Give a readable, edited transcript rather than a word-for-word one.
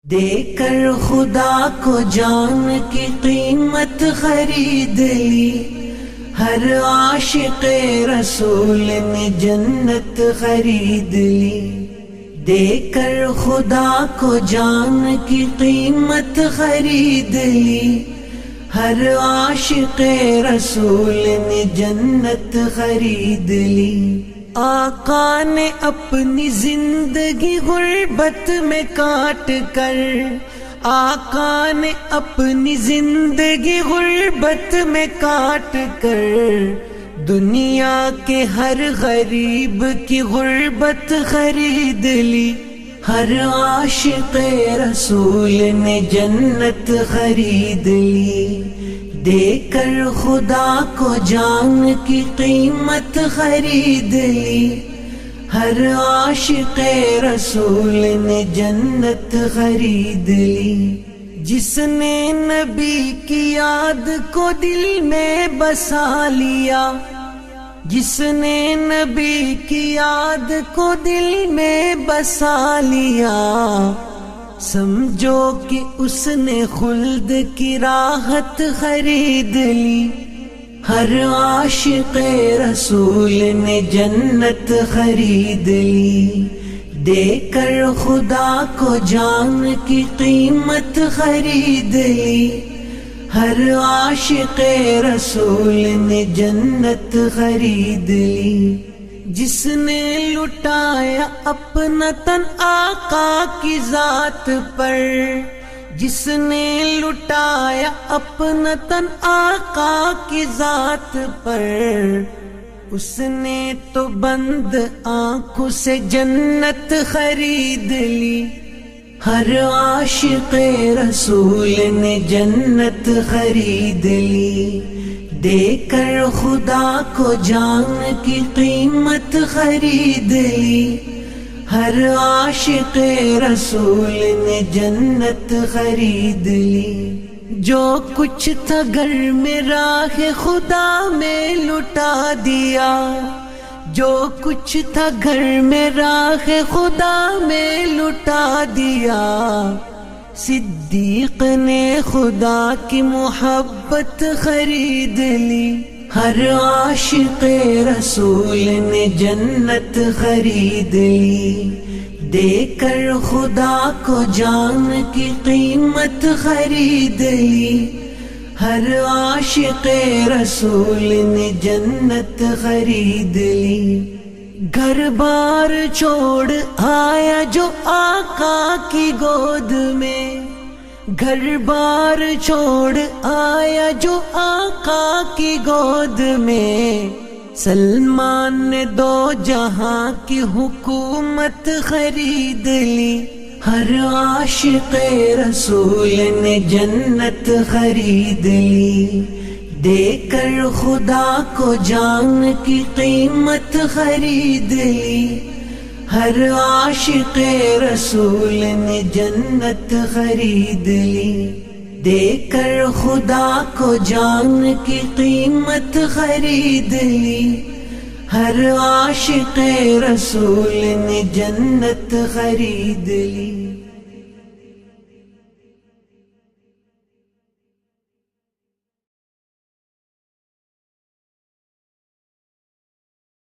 دے کر خدا کو جان کی قیمت خرید لی، ہر عاشق رسول نے جنت خرید لی۔ دے کر خدا کو جان کی قیمت خرید لی، ہر عاشق رسول نے جنت خرید لی۔ آقا نے اپنی زندگی غربت میں کاٹ کر، آقا نے اپنی زندگی غربت میں کاٹ کر، دنیا کے ہر غریب کی غربت خرید لی۔ ہر عاشق رسول نے جنت خرید لی۔ دے کر خدا کو جان کی قیمت خرید لی، ہر عاشق رسول نے جنت خرید لی۔ جس نے نبی کی یاد کو دل میں بسا لیا، جس نے نبی کی یاد کو دل میں بسا لیا، سمجھو کہ اس نے خلد کی راحت خرید لی۔ ہر عاشق رسول نے جنت خرید لی۔ دے کر خدا کو جان کی قیمت خرید لی، ہر عاشق رسول نے جنت خرید لی۔ جس نے لٹایا اپنا تن آقا کی ذات پر، جس نے لٹایا اپنا تن آقا کی ذات پر، اس نے تو بند آنکھوں سے جنت خرید لی۔ ہر عاشق رسول نے جنت خرید لی۔ دے کر خدا کو جان کی قیمت خرید لی، ہر عاشق رسول نے جنت خرید لی۔ جو کچھ تھا گھر میں راہ خدا میں لٹا دیا، جو کچھ تھا گھر میں راہ خدا میں لٹا دیا، صدیق نے خدا کی محبت خرید لی۔ ہر عاشق رسول نے جنت خرید لی۔ دے کر خدا کو جان کی قیمت خرید لی، ہر عاشق رسول نے جنت خرید لی۔ گھر بار چھوڑ آیا جو آقا کی گود میں، گھر بار چھوڑ آیا جو آقا کی گود میں، سلمان نے دو جہاں کی حکومت خرید لی۔ ہر عاشق رسول نے جنت خرید لی۔ دے کر خدا کو جان کی قیمت خرید لی، ہر عاشق رسول نے جنت خرید لی۔ دے کر خدا کو جان کی قیمت خرید لی، ہر عاشق رسول نے جنت خرید لی۔